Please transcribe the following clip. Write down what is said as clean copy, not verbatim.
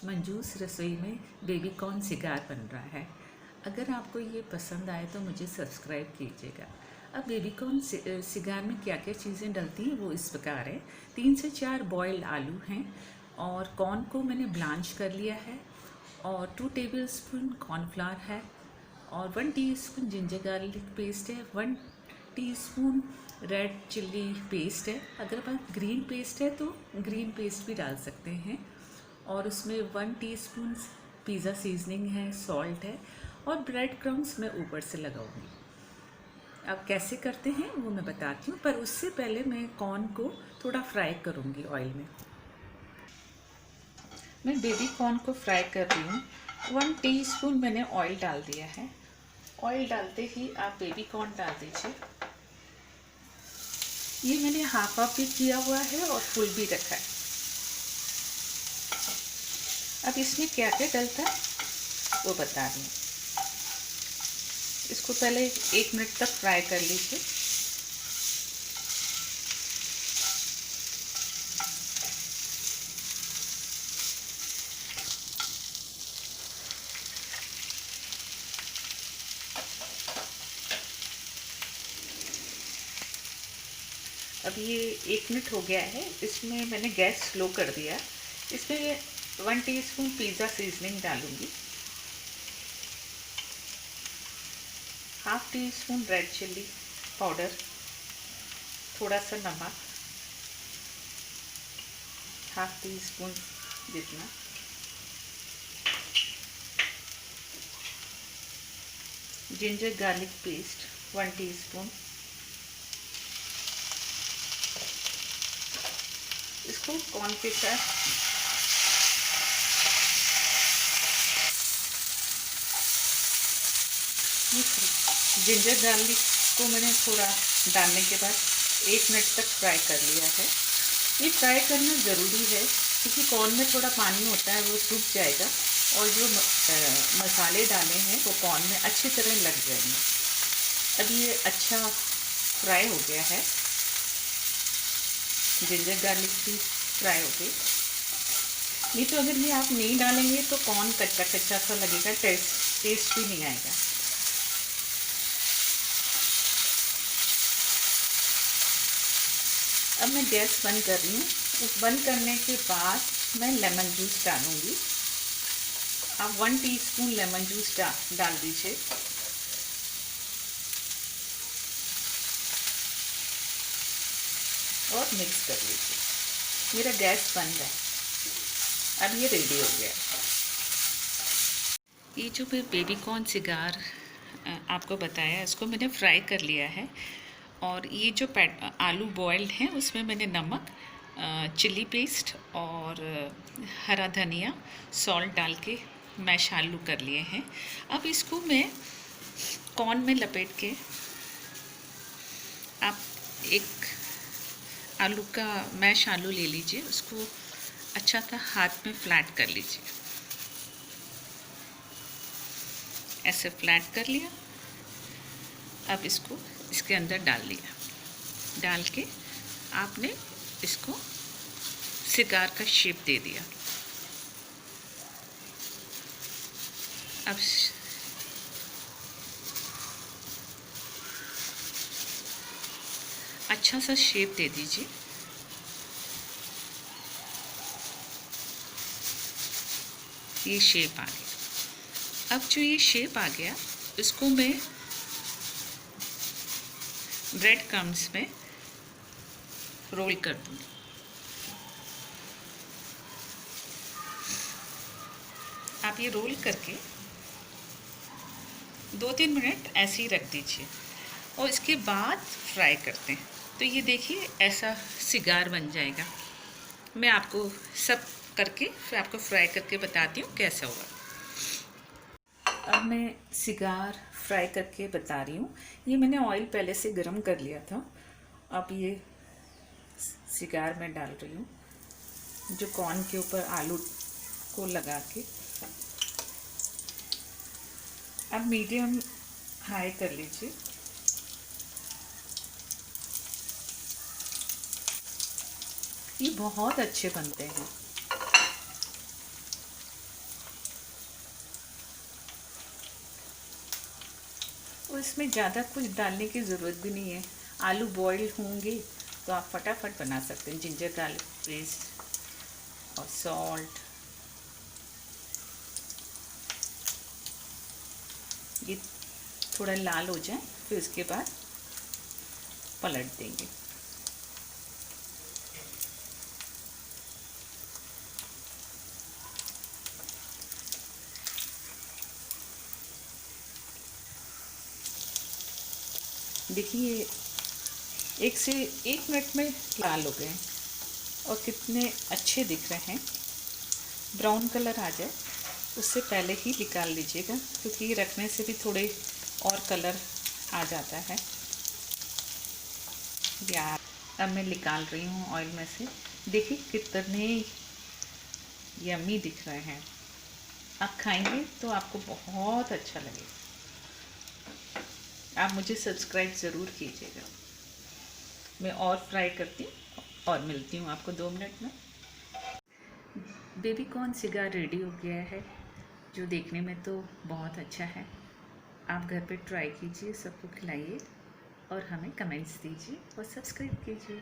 मंजूस रसोई में baby corn cigar बन रहा है। अगर आपको ये पसंद आए तो मुझे सब्सक्राइब कीजिएगा। अब बेबी कॉर्न सिगार में क्या क्या चीज़ें डलती हैं वो इस प्रकार है। 3 से 4 बॉयल्ड आलू हैं और कॉर्न को मैंने ब्लांच कर लिया है और 2 टेबलस्पून कॉर्नफ्लावर है और 1 टीस्पून जिंजर गार्लिक पेस्ट है, 1 टीस्पून रेड चिल्ली पेस्ट है। अगर आप ग्रीन पेस्ट है तो ग्रीन पेस्ट भी डाल सकते हैं और उसमें 1 टीस्पून पिज़्ज़ा सीजनिंग है, सॉल्ट है और ब्रेड क्रम्स मैं ऊपर से लगाऊंगी। अब कैसे करते हैं वो मैं बताती हूँ, पर उससे पहले मैं कॉर्न को थोड़ा फ्राई करूँगी ऑयल में। मैं बेबी कॉर्न को फ्राई कर रही हूँ। 1 टीस्पून मैंने ऑयल डाल दिया है। ऑयल डालते ही आप बेबी कॉर्न डाल दीजिए। ये मैंने हाफ भी किया हुआ है और फुल भी रखा है। अब इसमें क्या क्या डलता है वो बता रही हूँ। इसको पहले 1 मिनट तक फ्राई कर लीजिए। अब ये 1 मिनट हो गया है। इसमें मैंने गैस स्लो कर दिया। इसमें 1 टीस्पून पिज़्ज़ा सीजनिंग डालूंगी, half tea spoon red chilli powder, थोड़ा सा नमक, हाफ टी स्पून जितना, जिंजर गार्लिक पेस्ट 1 टीस्पून। इसको कॉर्न के साथ जिंजर गार्लिक को मैंने थोड़ा डालने के बाद 1 मिनट तक फ्राई कर लिया है। ये फ्राई करना ज़रूरी है क्योंकि कॉर्न में थोड़ा पानी होता है, वो सूख जाएगा और जो मसाले डाले हैं वो कॉर्न में अच्छी तरह लग जाएंगे। अब ये अच्छा फ्राई हो गया है। जिंजर गार्लिक भी फ्राई हो गई। नहीं तो अगर ये आप नहीं डालेंगे तो कॉर्न कच्चा कच्चा सा लगेगा, टेस्ट भी नहीं आएगा। अब मैं गैस बंद कर रही हूँ। बंद करने के बाद मैं लेमन जूस डालूंगी। आप 1 टीस्पून लेमन जूस डाल दीजिए। और मिक्स कर लीजिए। मेरा गैस बंद है। अब ये रेडी हो गया। ये जो मैं बेबी कॉर्न सिगार आपको बताया, इसको मैंने फ्राई कर लिया है और ये जो आलू बॉयल्ड हैं उसमें मैंने नमक, चिल्ली पेस्ट और हरा धनिया, सॉल्ट डाल के मैश आलू कर लिए हैं। अब इसको मैं कॉर्न में लपेट के, आप एक आलू का मैश आलू ले लीजिए, उसको अच्छा सा हाथ में फ्लैट कर लीजिए। ऐसे फ्लैट कर लिया। अब इसको इसके अंदर डाल दिया। डाल के आपने इसको सिगार का शेप दे दिया। अब अच्छा सा शेप दे दीजिए। ये शेप आ गया। अब जो ये शेप आ गया इसको मैं ब्रेड क्रम्स में रोल कर दूँगी। आप ये रोल करके 2-3 मिनट ऐसे ही रख दीजिए और इसके बाद फ्राई करते हैं। तो ये देखिए ऐसा सिगार बन जाएगा। मैं आपको सब करके फिर आपको फ्राई करके बताती हूँ कैसा होगा। अब मैं सिगार फ्राई करके बता रही हूँ। ये मैंने ऑयल पहले से गरम कर लिया था। अब ये सिगार मैं डाल रही हूँ, जो कॉर्न के ऊपर आलू को लगा के। अब मीडियम हाई कर लीजिए। ये बहुत अच्छे बनते हैं। आपको इसमें ज़्यादा कुछ डालने की ज़रूरत भी नहीं है। आलू बॉईल होंगे तो आप फटाफट बना सकते हैं। जिंजर गार्लिक पेस्ट और सॉल्ट, ये थोड़ा लाल हो जाए फिर उसके बाद पलट देंगे। देखिए 1 मिनट में लाल हो गए और कितने अच्छे दिख रहे हैं। ब्राउन कलर आ जाए उससे पहले ही निकाल लीजिएगा, क्योंकि रखने से भी थोड़े और कलर आ जाता है। यार अब मैं निकाल रही हूँ ऑयल में से। देखिए कितने यम्मी दिख रहे हैं। आप खाएंगे तो आपको बहुत अच्छा लगेगा। आप मुझे सब्सक्राइब ज़रूर कीजिएगा। मैं और फ्राई करती हूँ और मिलती हूँ आपको 2 मिनट में। बेबी कॉर्न सिगार रेडी हो गया है, जो देखने में तो बहुत अच्छा है। आप घर पे ट्राई कीजिए, सबको खिलाइए और हमें कमेंट्स दीजिए और सब्सक्राइब कीजिए।